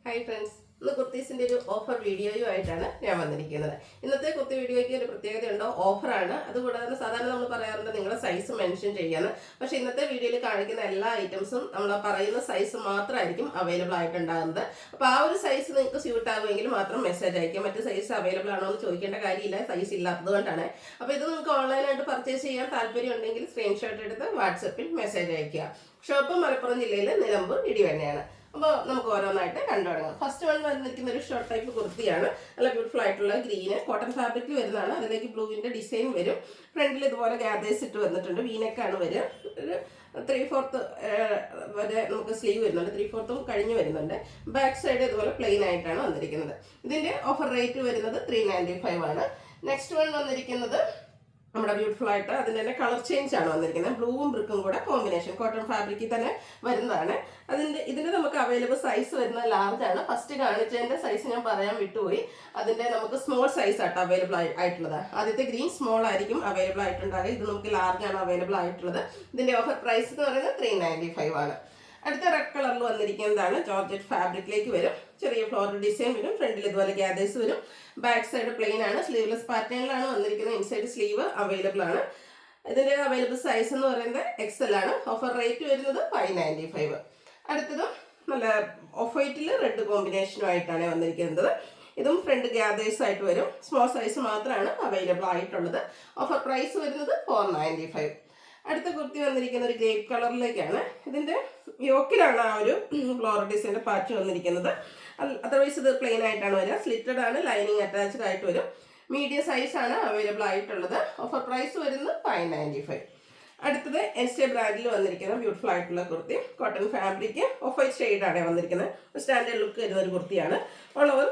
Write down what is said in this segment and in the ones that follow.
Hi friends, ഇന്ന് കുർത്തീസിൻ്റെ ഒരു offer വീഡിയോയുമായിട്ടാണ് ഞാൻ വന്നിരിക്കുന്നത്. ഇന്നത്തെ കുർത്തി വീഡിയോയ്ക്ക് ഒരു പ്രത്യേകതയുണ്ടോ, ഓഫറാണ്. അതുകൂടാതെ തന്നെ സാധാരണ നമ്മൾ പറയാറുണ്ട് നിങ്ങളുടെ സൈസ് മെൻഷൻ ചെയ്യാന്ന്. പക്ഷേ ഇന്നത്തെ വീഡിയോയിൽ കാണിക്കുന്ന എല്ലാ ഐറ്റംസും നമ്മൾ പറയുന്ന സൈസ് മാത്രമായിരിക്കും അവൈലബിൾ ആയിട്ടുണ്ടാകുന്നത്. അപ്പോൾ ആ ഒരു സൈസ് നിങ്ങൾക്ക് സ്യൂട്ട് ആകുമെങ്കിൽ മാത്രം മെസ്സേജ് അയക്കാം. മറ്റു സൈസ് അവൈലബിൾ ആണോ എന്ന് ചോദിക്കേണ്ട കാര്യമില്ല, സൈസ് ഇല്ലാത്തത് കൊണ്ടാണ്. അപ്പോൾ ഇത് നിങ്ങൾക്ക് ഓൺലൈനായിട്ട് പർച്ചേസ് ചെയ്യാൻ താല്പര്യം ഉണ്ടെങ്കിൽ സ്ക്രീൻഷോട്ട് എടുത്ത് വാട്സപ്പിൽ മെസ്സേജ് അയക്കുക. ഷോപ്പ് മലപ്പുറം ജില്ലയിൽ നിലമ്പൂർ ഇടിവണ്ണയാണ്. അപ്പോൾ നമുക്ക് ഓരോന്നായിട്ട് കണ്ടു തുടങ്ങാം. ഫസ്റ്റ് വൺ വന്നിരിക്കുന്ന ഒരു ഷോർട്ട് ടൈപ്പ് കുർത്തിയാണ്. നല്ല ബ്യൂട്ടിഫുൾ ആയിട്ടുള്ള ഗ്രീന് കോട്ടൺ ഫാബ്രിക്കിൽ വരുന്നതാണ്. അതിലേക്ക് ബ്ലൂവിൻ്റെ ഡിസൈൻ വരും. ഫ്രണ്ടിൽ ഇതുപോലെ ഗാദേഴ്സ് ഇട്ട് വന്നിട്ടുണ്ട്. വീനെക്കാണ് വരിക. ഒരു 3/4 വരെ നമുക്ക് സ്ലീവ് വരുന്നുണ്ട്. 3/4 കഴിഞ്ഞ് വരുന്നുണ്ട്. ബാക്ക് സൈഡ് ഇതുപോലെ പ്ലെയിൻ ആയിട്ടാണ് വന്നിരിക്കുന്നത്. ഇതിൻ്റെ ഓഫർ റേറ്റ് വരുന്നത് 395 ആണ്. നെക്സ്റ്റ് വൺ വന്നിരിക്കുന്നത് നമ്മുടെ ബ്യൂട്ടിഫുൾ ആയിട്ട് അതിൻ്റെ തന്നെ കളർ ചേഞ്ച് ആണ് വന്നിരിക്കുന്നത്. ബ്ലൂവും ബ്രിക്കും കൂടെ കോമ്പിനേഷൻ കോട്ടൺ ഫാബ്രിക്കിൽ തന്നെ വരുന്നതാണ്. ഇതിൻ്റെ നമുക്ക് അവൈലബിൾ സൈസ് വരുന്നത് ലാർജ് ആണ്. ഫസ്റ്റ് കാണിച്ചതിൻ്റെ സൈസ് ഞാൻ പറയാൻ വിട്ടുപോയി. അതിൻ്റെ നമുക്ക് സ്മോൾ സൈസ് ആയിട്ട് അവൈലബിൾ ആയിട്ടുള്ളത്. ആദ്യത്തെ ഗ്രീൻ സ്മോൾ ആയിരിക്കും അവൈലബിൾ ആയിട്ടുണ്ടാകുക. ഇത് നമുക്ക് ലാർജ് ആണ് അവൈലബിൾ ആയിട്ടുള്ളത്. ഇതിൻ്റെ ഓഫർ പ്രൈസ് എന്ന് പറയുന്നത് 395 ആണ്. അടുത്ത റെഡ് കളറിൽ വന്നിരിക്കുന്നതാണ്. ജോർജറ്റ് ഫാബ്രിക്കിലേക്ക് വരും. ചെറിയ ഫ്ലോറൽ ഡിസൈൻ വരും. ഫ്രണ്ടിൽ ഇതുപോലെ ഗ്യാദേഴ്സ് വരും. ബാക്ക് സൈഡ് പ്ലെയിൻ ആണ്. സ്ലീവ്ലെസ് പാറ്റേണിലാണ് വന്നിരിക്കുന്നത്. ഇൻസൈഡ് സ്ലീവ് അവൈലബിൾ ആണ്. ഇതിൻ്റെ അവൈലബിൾ സൈസ് എന്ന് പറയുന്നത് XL ആണ്. ഓഫർ റേറ്റ് വരുന്നത് 595. അടുത്തത് നല്ല ഓഫ് വൈറ്റിൽ റെഡ് കോമ്പിനേഷനുമായിട്ടാണ് വന്നിരിക്കുന്നത്. ഇതും ഫ്രണ്ട് ഗ്യാദേഴ്സ് ആയിട്ട് വരും. സ്മോൾ സൈസ് മാത്രമാണ് അവൈലബിൾ ആയിട്ടുള്ളത്. ഓഫർ പ്രൈസ് വരുന്നത് 495. അടുത്ത കുർത്തി വന്നിരിക്കുന്ന ഒരു ഗ്രേപ്പ് കളറിലേക്കാണ്. ഇതിൻ്റെ യോക്കിലാണ് ആ ഒരു ഫ്ലോറൽ ഡിസൈൻ്റെ പാച്ച് വന്നിരിക്കുന്നത്. അതർവൈസ് ഇത് പ്ലെയിൻ ആയിട്ടാണ് വരിക. സ്ലിറ്റഡ് ആണ്. ലൈനിങ് അറ്റാച്ച്ഡ് ആയിട്ട് വരും. മീഡിയം സൈസ് ആണ് അവൈലബിൾ ആയിട്ടുള്ളത്. ഓഫർ പ്രൈസ് വരുന്നത് 595. അടുത്തത് എൻസ്റ്റേ ബ്രാൻഡിൽ വന്നിരിക്കുന്ന ബ്യൂട്ടിഫുൾ ആയിട്ടുള്ള kurti. Cotton fabric of white ഷെയ്ഡാണ് വന്നിരിക്കുന്നത്. സ്റ്റാൻഡേർഡ് ലുക്ക് വരുന്ന ഒരു കുർത്തിയാണ്. ഓൾ ഓവർ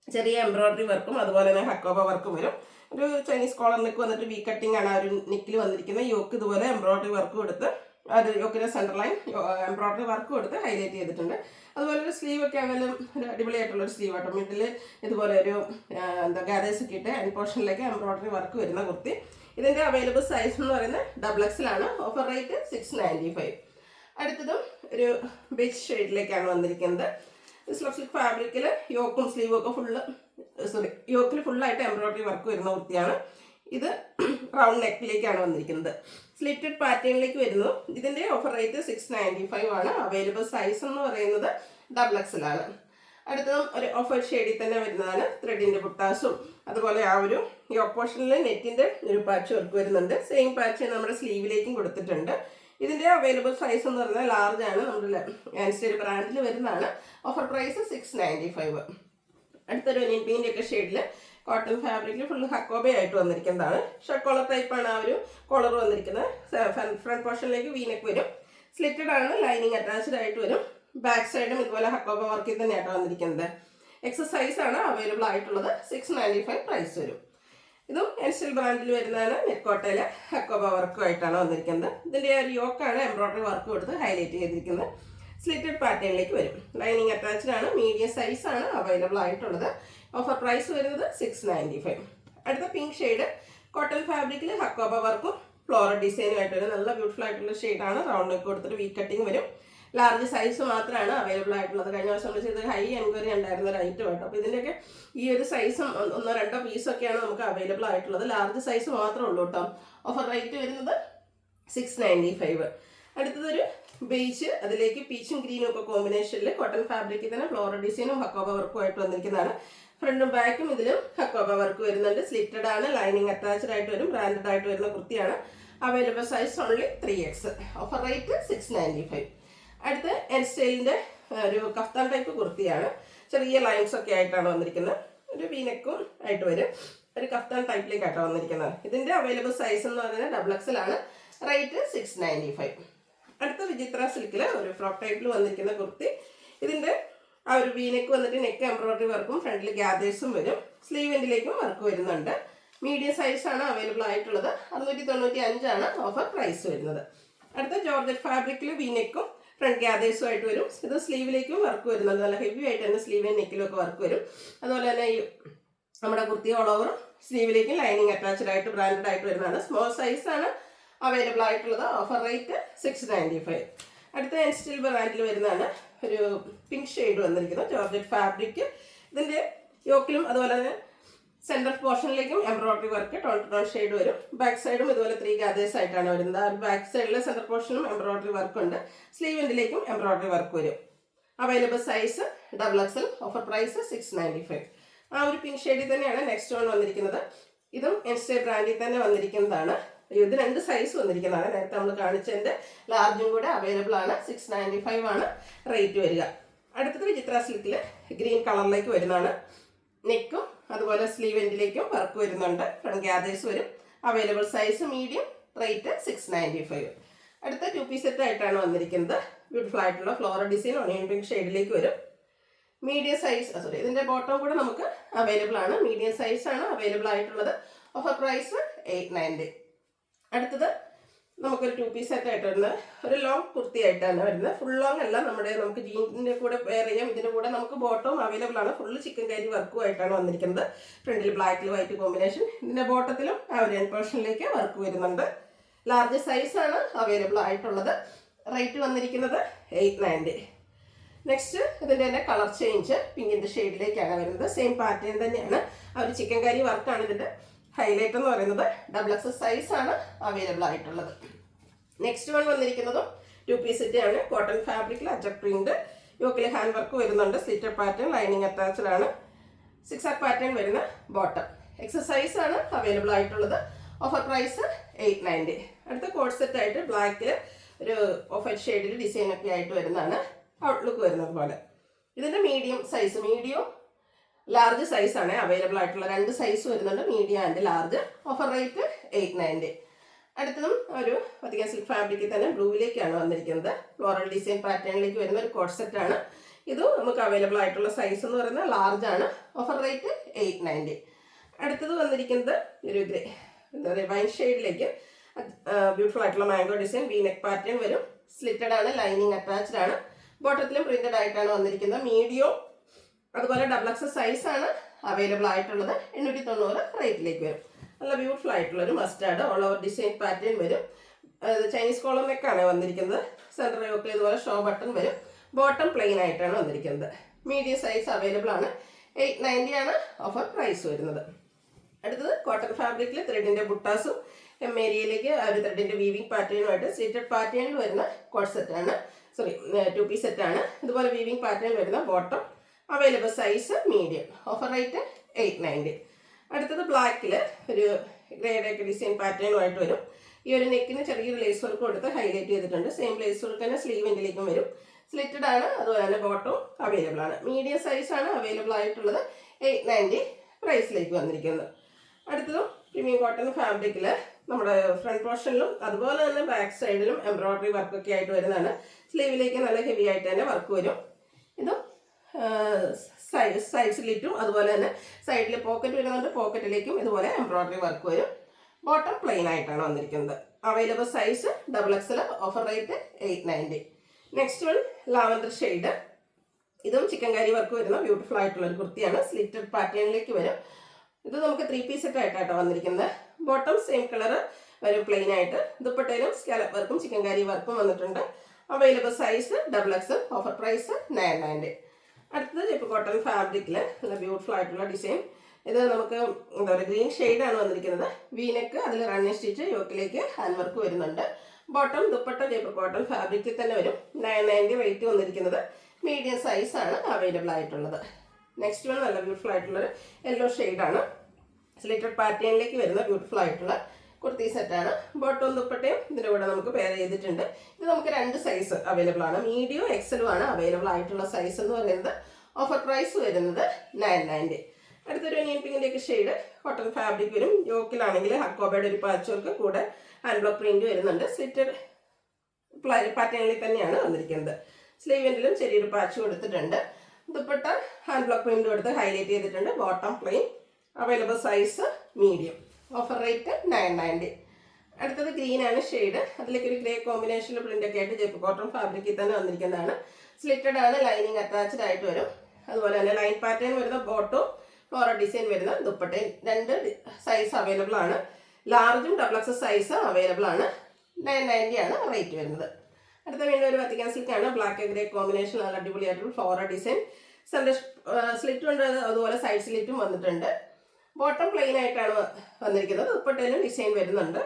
ചെറിയ എംബ്രോയിഡറി വർക്കും അതുപോലെ തന്നെ ഹക്കോബ വർക്കും വരും. ഒരു ചൈനീസ് കോളർ നെക്ക് വന്നിട്ട് വി കട്ടിംഗ് ആണ് ആ ഒരു നെക്കിൽ വന്നിരിക്കുന്നത്. യോക്ക് ഇതുപോലെ എംബ്രോയിഡറി വർക്ക് കൊടുത്ത് അത് യോക്കിൻ്റെ സെൻറ്റർ ലൈൻ എംബ്രോയിഡറി വർക്ക് കൊടുത്ത് ഹൈലൈറ്റ് ചെയ്തിട്ടുണ്ട്. അതുപോലെ ഒരു സ്ലീവ് ഒക്കെ ആണെങ്കിലും ഒരു അടിപൊളിയായിട്ടുള്ളൊരു സ്ലീവ് ആട്ടോ. മിഡിൽ ഇതുപോലെ ഒരു ഗാദേഴ്സ് ഒക്കെ ഇട്ട് എൻഡ് പോർഷനിലേക്ക് എംബ്രോയിഡറി വർക്ക് വരുന്ന കുർത്തി. ഇതിൻ്റെ അവൈലബിൾ സൈസ് എന്ന് പറയുന്നത് XXL ആണ്. Offer rate 695. അടുത്തതും ഒരു ബേജ് ഷെയ്ഡിലേക്കാണ് വന്നിരിക്കുന്നത്. സ്ലബ് സിൽക്ക് ഫാബ്രിക്കിൽ യോക്കും സ്ലീവും ഒക്കെ യോക്കിൽ ഫുള്ളായിട്ട് എംബ്രോയിഡറി വർക്ക് വരുന്ന കുർത്തിയാണ്. ഇത് റൗണ്ട് നെക്കിലേക്കാണ് വന്നിരിക്കുന്നത്. സ്ലിറ്റഡ് പാറ്റേണിലേക്ക് വരുന്നു. ഇതിൻ്റെ ഓഫർ റേറ്റ് 695 ആണ്. അവൈലബിൾ സൈസ് എന്ന് പറയുന്നത് XXL ആണ്. അടുത്തതും ഒരു ഓഫ് ഷെയ്ഡിൽ തന്നെ വരുന്നതാണ്. ത്രെഡിൻ്റെ ബുട്ടാസും അതുപോലെ ആ ഒരു യോക്ക് പോർഷനിൽ നെറ്റിൻ്റെ ഒരു പാച്ച് വർക്ക് വരുന്നുണ്ട്. സെയിം പാച്ച് നമ്മുടെ സ്ലീവിലേക്കും കൊടുത്തിട്ടുണ്ട്. ഇതിൻ്റെ അവൈലബിൾ സൈസ് എന്ന് പറയുന്നത് ലാർജ് ആണ്. നമ്മുടെ ആൻസ്റ്റേൽ ബ്രാൻഡിൽ വരുന്നതാണ്. Offer price 695. അടുത്തൊരു ഒനിയൻ പിങ്കിൻ്റെ ഒക്കെ ഷെയ്ഡിൽ കോട്ടൺ ഫാബ്രിക്കിൽ ഫുൾ ഹക്കോബയായിട്ട് വന്നിരിക്കുന്നതാണ്. ഷർട്ട് കോളർ ടൈപ്പാണ് ആ ഒരു കോളർ വന്നിരിക്കുന്നത്. ഫ്രണ്ട് പോർഷനിലേക്ക് വീനെക്ക് വരും. സ്ലിറ്റഡ് ആണ്. ലൈനിങ് അറ്റാച്ച്ഡ് ആയിട്ട് വരും. ബാക്ക് സൈഡും ഇതുപോലെ ഹക്കോബ വർക്കിൽ തന്നെയായിട്ടാണ് വന്നിരിക്കുന്നത്. എക്സസൈസ് ആണ് അവൈലബിൾ ആയിട്ടുള്ളത്. 695 പ്രൈസ് വരും. ഇതും എൻസ്റ്റൽ ബ്രാൻഡിൽ വരുന്നതാണ്. നെക്കോട്ടയിൽ ഹക്കോബ വർക്കുമായിട്ടാണ് വന്നിരിക്കുന്നത്. ഇതിൻ്റെ ഒരു യോക്കാണ് എംബ്രോയിഡറി വർക്ക് കൊടുത്ത് ഹൈലൈറ്റ് ചെയ്തിരിക്കുന്നത്. സ്ലിറ്റഡ് പാറ്റേണിലേക്ക് വരും. ലൈനിങ് അറ്റാച്ച്ഡ് ആണ്. മീഡിയം സൈസ് ആണ് അവൈലബിൾ ആയിട്ടുള്ളത്. ഓഫർ പ്രൈസ് വരുന്നത് 695. അടുത്ത പിങ്ക് ഷെയ്ഡ് കോട്ടൺ ഫാബ്രിക്കിൽ ഹക്കോബ വർക്കും ഫ്ലോറൽ ഡിസൈനുമായിട്ട് വരും. നല്ല ബ്യൂട്ടിഫുൾ ആയിട്ടുള്ള ഷെയ്ഡാണ്. റൗണ്ട് നെക്ക് കൊടുത്തിട്ട് വി കട്ടിങ് വരും. ലാർജ് സൈസ് മാത്രമാണ് അവൈലബിൾ ആയിട്ടുള്ളത്. കഴിഞ്ഞ വർഷം നമ്മൾ ചെയ്ത് ഹൈ എൻക്വയറി ഉണ്ടായിരുന്ന ഒരു ഐറ്റം ആയിട്ട്. അപ്പോൾ ഇതിൻ്റെയൊക്കെ ഈ ഒരു സൈസും 1-2 പീസൊക്കെയാണ് നമുക്ക് അവൈലബിൾ ആയിട്ടുള്ളത്. ലാർജ് സൈസ് മാത്രമേ ഉള്ളൂ കേട്ടോ. ഓഫർ റേറ്റ് വരുന്നത് 695. അടുത്തതൊരു ബേജ്, അതിലേക്ക് പീച്ചും ഗ്രീനും ഒക്കെ കോമ്പിനേഷനിൽ കോട്ടൺ ഫാബ്രിക്കിൽ തന്നെ ഫ്ലോറൽ ഡിസൈനും ഹക്കോബ വർക്കും ആയിട്ട് വന്നിരിക്കുന്നതാണ്. ഫ്രണ്ടും ബാക്കും ഇതിലും ഹക്കോബ വർക്ക് വരുന്നുണ്ട്. സ്ലിറ്റഡ് ആണ്. ലൈനിങ് അറ്റാച്ച്ഡ് ആയിട്ട് വരും. ബ്രാൻഡഡ് ആയിട്ട് വരുന്ന കുർത്തിയാണ്. Available size only 3X. Offer rate 695. അടുത്ത എൻ സ്റ്റൈലിൻ്റെ ഒരു കഫ്താൻ ടൈപ്പ് കുർത്തിയാണ്. ചെറിയ ലൈൻസ് ഒക്കെ ആയിട്ടാണ് വന്നിരിക്കുന്നത്. ഒരു വീനെക്കും ആയിട്ട് വരും. ഒരു കഫ്താൻ ടൈപ്പിലേക്കായിട്ടാണ് വന്നിരിക്കുന്നത്. ഇതിൻ്റെ അവൈലബിൾ സൈസ് എന്ന് പറയുന്നത് XXL ആണ്. റേറ്റ് 695. അടുത്ത വിചിത്ര സിൽക്കിൽ ഒരു ഫ്രോക്ക് ടൈപ്പിൽ വന്നിരിക്കുന്ന കുർത്തി. ഇതിൻ്റെ ആ ഒരു വീനെക്ക് വന്നിട്ട് നെക്ക് എംബ്രോയിഡറി വർക്കും ഫ്രണ്ടിൽ ഗ്യാദേഴ്സും വരും. സ്ലീവെൻഡിലേക്കും വർക്ക് വരുന്നുണ്ട്. മീഡിയം സൈസാണ് അവൈലബിൾ ആയിട്ടുള്ളത്. 695 ആണ് ഓഫർ പ്രൈസ് വരുന്നത്. അടുത്ത ജോർജറ്റ് ഫാബ്രിക്കിൽ വീനെക്കും ഫ്രണ്ട് ഗ്യാദേഴ്സും ആയിട്ട് വരും. ഇത് സ്ലീവിലേക്കും വർക്ക് വരുന്നുണ്ട്. നല്ല ഹെവി ആയിട്ട് തന്നെ സ്ലീവ് നെക്കിലും ഒക്കെ വർക്ക് വരും. അതുപോലെ തന്നെ ഈ നമ്മുടെ കുർത്തി ഓൾ ഓവറും സ്ലീവിലേക്കും ലൈനിങ് അറ്റാച്ച്ഡ് ആയിട്ട് ബ്രാൻഡഡ് ആയിട്ട് വരുന്നതാണ്. സ്മോൾ സൈസാണ് അവൈലബിൾ ആയിട്ടുള്ളത്. Offer rate 695. അടുത്ത എൻസ്റ്റൽ ബ്രാൻഡിൽ വരുന്നതാണ്. ഒരു പിങ്ക് ഷെയ്ഡ് വന്നിരിക്കുന്നു, ജോർജറ്റ് ഫാബ്രിക്. ഇതിൻ്റെ യോക്കിലും അതുപോലെ തന്നെ സെൻട്രൽ പോർഷനിലേക്കും embroidery work tone to tone shade വരും. ബാക്ക് സൈഡും ഇതുപോലെ 3 ഗാദേഴ്സ് ആയിട്ടാണ് വരുന്നത്. ആ ബാക്ക് സൈഡിൽ സെൻട്രൽ പോർഷനും എംബ്രോയിഡറി വർക്ക് ഉണ്ട്, സ്ലീവ് എൻഡിലേക്കും എംബ്രോയിഡറി വർക്ക് വരും. Available size XXL, offer price 695. ആ ഒരു പിങ്ക് ഷെയ്ഡിൽ തന്നെയാണ് നെക്സ്റ്റ് വൺ വന്നിരിക്കുന്നത്. ഇതും എൻസ്റ്റേ ബ്രാൻഡിൽ തന്നെ വന്നിരിക്കുന്നതാണ്. ഇത് 2 സൈസ് വന്നിരിക്കുന്നതാണ്. നേരത്തെ നമ്മൾ കാണിച്ചതിൻ്റെ ലാർജും കൂടെ അവൈലബിൾ ആണ്. 695 ആണ് റേറ്റ് വരിക. അടുത്തത് വിചിത്ര സിൽക്കിൽ ഗ്രീൻ കളറിലേക്ക് വരുന്നതാണ്. നെക്കും അതുപോലെ സ്ലീവ് എൻഡിലേക്കും വർക്ക് വരുന്നുണ്ട്. ഫ്രണ്ട് ഗ്യാദേഴ്സ് വരും. Available size medium, rate 695. അടുത്ത 2 പീസ് സെറ്റ് ആയിട്ടാണ് വന്നിരിക്കുന്നത്. ബ്യൂട്ടിഫുൾ ആയിട്ടുള്ള ഫ്ലോറൽ ഡിസൈൻ ഒണിയൻ പിങ്ക് ഷെയ്ഡിലേക്ക് വരും. മീഡിയം സൈസ്, ഇതിൻ്റെ ബോട്ടം കൂടെ നമുക്ക് അവൈലബിൾ ആണ്. മീഡിയം സൈസ് ആണ് അവൈലബിൾ ആയിട്ടുള്ളത്. Offer price 890. അടുത്തത് നമുക്കൊരു 2 പീസ് സെറ്റ് ആയിട്ട് വരുന്നത് ഒരു ലോങ് കുർത്തി ആയിട്ടാണ് വരുന്നത്. ഫുൾ ലോങ് അല്ല, നമുക്ക് ജീൻസിൻ്റെ കൂടെ വെയർ ചെയ്യാം. ഇതിൻ്റെ കൂടെ നമുക്ക് ബോട്ടം അവൈലബിൾ ആണ്. ഫുള്ള് ചിക്കൻ കാരി വർക്കും ആയിട്ടാണ് വന്നിരിക്കുന്നത്. ഫ്രണ്ടിൽ ബ്ലാക്കിൽ വൈറ്റ് കോമ്പിനേഷൻ. ഇതിൻ്റെ ബോട്ടത്തിലും ആ ഒരു എൻ പോർഷനിലേക്ക് വർക്ക് വരുന്നുണ്ട്. ലാർജ് സൈസാണ് അവൈലബിൾ ആയിട്ടുള്ളത്. റേറ്റ് വന്നിരിക്കുന്നത് 890. നെക്സ്റ്റ് ഇതിൻ്റെ തന്നെ കളർ ചേഞ്ച് പിങ്കിൻ്റെ ഷെയ്ഡിലേക്കാണ് വരുന്നത്. സെയിം പാറ്റേൺ തന്നെയാണ്. ആ ഒരു ചിക്കൻ കാരി വർക്കാണ് ഇതിൻ്റെ ഹൈലൈറ്റ് എന്ന് പറയുന്നത്. XXL സൈസാണ് അവൈലബിൾ ആയിട്ടുള്ളത്. നെക്സ്റ്റ് വൺ വന്നിരിക്കുന്നതും 2 പീസ് സെറ്റ് ആണ്. കോട്ടൺ ഫാബ്രിക്കിൽ അജക് പ്രിന്റ്, യോക്കിൽ ഹാൻഡ് വർക്ക് വരുന്നുണ്ട്. സ്ലിറ്റർ പാറ്റേൺ, ലൈനിങ് അറ്റാച്ച്ഡ് ആണ്. 6 പാറ്റേൺ വരുന്ന ബോട്ടം. XS സൈസാണ് അവൈലബിൾ ആയിട്ടുള്ളത്. Offer price 890. അടുത്ത കോട്ട് സെറ്റ് ആയിട്ട് ബ്ലാക്കിൽ ഒരു ഓഫ് വൈറ്റ് ഷെയ്ഡിൽ ഡിസൈനൊക്കെ ആയിട്ട് വരുന്നതാണ്. ഔട്ട്ലുക്ക് വരുന്നത് പോലെ. ഇതിൻ്റെ മീഡിയം സൈസ്, മീഡിയം ലാർജ് സൈസാണ് അവൈലബിൾ ആയിട്ടുള്ള. 2 സൈസ് വരുന്നുണ്ട്, medium and large. Offer rate 890. അടുത്തതും ഒരു വത്തിക്കാൻ സിൽക്ക് ഫാബ്രിക്കിൽ തന്നെ ബ്ലൂവിലേക്കാണ് വന്നിരിക്കുന്നത്. ഫ്ലോറൽ ഡിസൈൻ പാറ്റേണിലേക്ക് വരുന്ന ഒരു കോട്ട് സെറ്റാണ്. ഇതും നമുക്ക് അവൈലബിൾ ആയിട്ടുള്ള സൈസ് എന്ന് പറയുന്നത് ലാർജ് ആണ്. Offer rate 890. അടുത്തത് വന്നിരിക്കുന്നത് ഒരു എന്താ പറയുക വൈൻ ഷെയ്ഡിലേക്ക് ബ്യൂട്ടിഫുൾ ആയിട്ടുള്ള mango design, V neck pattern വരും. സ്ലിറ്റഡ് ആണ്, ലൈനിങ് അറ്റാച്ച്ഡ് ആണ്. ബോട്ടത്തിലും പ്രിന്റഡ് ആയിട്ടാണ് വന്നിരിക്കുന്നത്. മീഡിയം അതുപോലെ XXL സൈസാണ് അവൈലബിൾ ആയിട്ടുള്ളത്. 890 റേറ്റിലേക്ക് വരും. നല്ല ബ്യൂട്ടിഫുൾ ആയിട്ടുള്ള ഒരു mustard all over design pattern വരും. ചൈനീസ് കോളർ നെക്കാണ് വന്നിരിക്കുന്നത്. സെൻറ്റർ യോക്കിൽ ഇതുപോലെ ഷോ ബട്ടൺ വരും. ബോട്ടം പ്ലെയിൻ ആയിട്ടാണ് വന്നിരിക്കുന്നത്. മീഡിയം സൈസ് അവൈലബിൾ ആണ്. 890 ആണ് ഓഫർ പ്രൈസ് വരുന്നത്. അടുത്തത് കോട്ടൺ ഫാബ്രിക്കിൽ ത്രെഡിൻ്റെ ബുട്ടാസും ഏരിയയിലേക്ക് ആ ഒരു ത്രെഡിൻ്റെ വീവിംഗ് പാറ്റേണുമായിട്ട് സ്ലിറ്റഡ് പാറ്റേണിൽ വരുന്ന കോട്ട് സെറ്റാണ്. 2 പീസ് സെറ്റാണ്. ഇതുപോലെ വീവിംഗ് പാറ്റേൺ വരുന്ന bottom. Available size medium. Offer rate 890. അടുത്തത് ബ്ലാക്കിൽ ഒരു ഗ്രേഡൊക്കെ ഡിസൈൻ പാറ്റേണുമായിട്ട് വരും. ഈ ഒരു നെക്കിന് ചെറിയൊരു ലേസ് വർക്ക് കൊടുത്ത് ഹൈലൈറ്റ് ചെയ്തിട്ടുണ്ട്. സെയിം ലേസ് വർക്ക് തന്നെ സ്ലീവ് എൻഡിലേക്കും വരും. സ്ലിറ്റഡ് ആണ്, അതുപോലെ തന്നെ ബോട്ടം അവൈലബിൾ ആണ്. മീഡിയം സൈസാണ് അവൈലബിൾ ആയിട്ടുള്ളത്. 890 പ്രൈസിലേക്ക് വന്നിരിക്കുന്നത്. അടുത്തതും പ്രീമിയം കോട്ടൺ ഫാബ്രിക്കിൽ നമ്മുടെ ഫ്രണ്ട് പോർഷനിലും അതുപോലെ തന്നെ ബാക്ക് സൈഡിലും എംബ്രോയിഡറി വർക്കൊക്കെ ആയിട്ട് വരുന്നതാണ്. സ്ലീവിലേക്ക് നല്ല ഹെവി ആയിട്ട് തന്നെ വർക്ക് വരും. ഇതും സൈഡ്സിലേക്കും അതുപോലെ തന്നെ സൈഡിൽ പോക്കറ്റ് വരുന്നുണ്ട്. പോക്കറ്റിലേക്കും ഇതുപോലെ എംബ്രോയിഡറി വർക്ക് വരും. ബോട്ടം പ്ലെയിൻ ആയിട്ടാണ് വന്നിരിക്കുന്നത്. Available size XXL. Offer rate 890. Next one lavender shade. ഇതും ചിക്കൻ കാരി വർക്ക് വരുന്ന ബ്യൂട്ടിഫുൾ ആയിട്ടുള്ള ഒരു കുർത്തിയാണ്. സ്ലിറ്റഡ് പാറ്റേണിലേക്ക് വരും. ഇത് നമുക്ക് 3 പീസ് സെറ്റ് ആയിട്ടാണ് വന്നിരിക്കുന്നത്. ബോട്ടം സെയിം കളർ വരും പ്ലെയിൻ ആയിട്ട്. ദുപ്പട്ടയിലും സ്കാലപ്പ് വർക്കും ചിക്കൻ കാരി വർക്കും വന്നിട്ടുണ്ട്. Available size XXL. Offer price 990. അടുത്തത് ജയ്പൂർ കോട്ടൺ ഫാബ്രിക്കിൽ നല്ല ബ്യൂട്ടിഫുൾ ആയിട്ടുള്ള ഡിസൈൻ. ഇത് നമുക്ക് എന്താ പറയുക ഗ്രീൻ ഷെയ്ഡാണ് വന്നിരിക്കുന്നത്. വീനെക്ക് അതിൽ റണ്ണിങ് സ്റ്റിച്ച് യോക്കിലേക്ക് ഹാൻഡ് വർക്ക് വരുന്നുണ്ട്. ബോട്ടം ദുപ്പട്ട ജയ്പൂർ കോട്ടൺ ഫാബ്രിക്കിൽ തന്നെ വരും. 990 റേറ്റ് വന്നിരിക്കുന്നത്. മീഡിയം സൈസാണ് അവൈലബിൾ ആയിട്ടുള്ളത്. നെക്സ്റ്റ് വൺ നല്ല ബ്യൂട്ടിഫുൾ ആയിട്ടുള്ളൊരു യെല്ലോ ഷെയ്ഡാണ്. സ്ലിറ്റഡ് പാറ്റേണിലേക്ക് വരുന്ന ബ്യൂട്ടിഫുൾ ആയിട്ടുള്ള കുർത്തി സെറ്റാണ്. ബോട്ടവും ദുപ്പട്ടയും ഇതിൻ്റെ കൂടെ നമുക്ക് പെയർ ചെയ്തിട്ടുണ്ട്. ഇത് നമുക്ക് 2 സൈസ് അവൈലബിൾ ആണ്. മീഡിയം XL ആണ് അവൈലബിൾ ആയിട്ടുള്ള സൈസ് എന്ന് പറയുന്നത്. ഓഫർ പ്രൈസ് വരുന്നത് 990. അടുത്തൊരു ഒനിയൻ പിങ്കിൻ്റെയൊക്കെ ഷെയ്ഡ് കോട്ടൺ ഫാബ്രിക് വരും. യോക്കിലാണെങ്കിൽ ഹക്കോബയുടെ ഒരു പാച്ച് വർക്ക് കൂടെ ഹാൻഡ് ബ്ലോക്ക് പ്രിന്റ് വരുന്നുണ്ട്. സ്ലിറ്റഡ് പാറ്റേണിൽ തന്നെയാണ് വന്നിരിക്കുന്നത്. സ്ലീവ് എൻഡിലും ചെറിയൊരു പാച്ച് കൊടുത്തിട്ടുണ്ട്. ദുപ്പട്ട ഹാൻഡ് ബ്ലോക്ക് പ്രിന്റ് കൊടുത്ത് ഹൈലൈറ്റ് ചെയ്തിട്ടുണ്ട്. Bottom plain. Available size medium. Offer rate 990. അടുത്തത് ഗ്രീനാണ് ഷെയ്ഡ്. അതിലേക്ക് ഒരു ഗ്രേ കോമ്പിനേഷനിൽ പ്രിൻ്റൊക്കെ ആയിട്ട് ജയ്പൂർ കോട്ടൺ ഫാബ്രിക്കിൽ തന്നെ വന്നിരിക്കുന്നതാണ്. സ്ലിറ്റഡ് ആണ്, ലൈനിങ് അറ്റാച്ച്ഡ് ആയിട്ട് വരും. അതുപോലെ തന്നെ ലൈൻ പാറ്റേൺ വരുന്ന ബോട്ടോ ഫ്ലോറൽ ഡിസൈൻ വരുന്ന ദുപ്പട്ടയും 2 സൈസ് അവൈലബിൾ ആണ്. ലാർജും XXL സൈസ് അവൈലബിൾ ആണ്. 990 ആണ് റേറ്റ് വരുന്നത്. അടുത്ത വീണ്ടും ഒരു വത്തിക്കാൻ സിൽക്കാണ്. ബ്ലാക്ക് ഗ്രേ കോമ്പിനേഷൻ, നല്ല അടിപൊളിയായിട്ടുള്ള ഫ്ലോറൽ ഡിസൈൻ. സെൻറ്റർ സ്ലിറ്റ് ഉണ്ട്, അതുപോലെ സൈഡ് സ്ലിറ്റും വന്നിട്ടുണ്ട്. ബോട്ടം പ്ലെയിൻ ആയിട്ടാണ് വന്നിരിക്കുന്നത്. ദുപ്പട്ടയിലും ഡിസൈൻ വരുന്നുണ്ട്.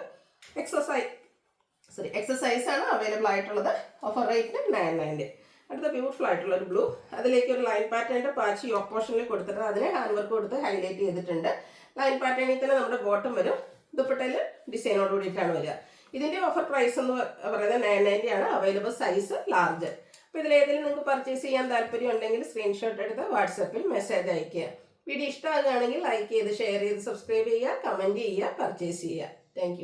എക്സസൈസ് ആണ് അവൈലബിൾ ആയിട്ടുള്ളത്. Offer rate 990. അടുത്ത ബ്യൂട്ടിഫുൾ ആയിട്ടുള്ള ഒരു ബ്ലൂ, അതിലേക്ക് ഒരു ലൈൻ പാറ്റേണിൻ്റെ പാച്ച് യോക്ക് പോർഷനിൽ കൊടുത്തിട്ട് അതിനെ ഹാൻഡ് വർക്ക് കൊടുത്ത് ഹൈലൈറ്റ് ചെയ്തിട്ടുണ്ട്. ലൈൻ പാറ്റേണിൽ തന്നെ നമ്മുടെ ബോട്ടം വരും. ദുപ്പട്ടയിൽ ഡിസൈനോട് കൂടിയിട്ടാണ് വരിക. ഇതിൻ്റെ ഓഫർ പ്രൈസ് എന്ന് പറയുന്നത് 990 ആണ്. Available size large. അപ്പോൾ ഇതിലേതെങ്കിലും നിങ്ങൾക്ക് പർച്ചേസ് ചെയ്യാൻ താല്പര്യം ഉണ്ടെങ്കിൽ സ്ക്രീൻഷോട്ട് എടുത്ത് വാട്സാപ്പിൽ മെസ്സേജ് അയയ്ക്കുക. വീഡിയോ ഇഷ്ടമാകുകയാണെങ്കിൽ ലൈക്ക് ചെയ്ത് ഷെയർ ചെയ്ത് സബ്സ്ക്രൈബ് ചെയ്യുക, കമൻറ്റ് ചെയ്യുക, പർച്ചേസ് ചെയ്യുക. താങ്ക്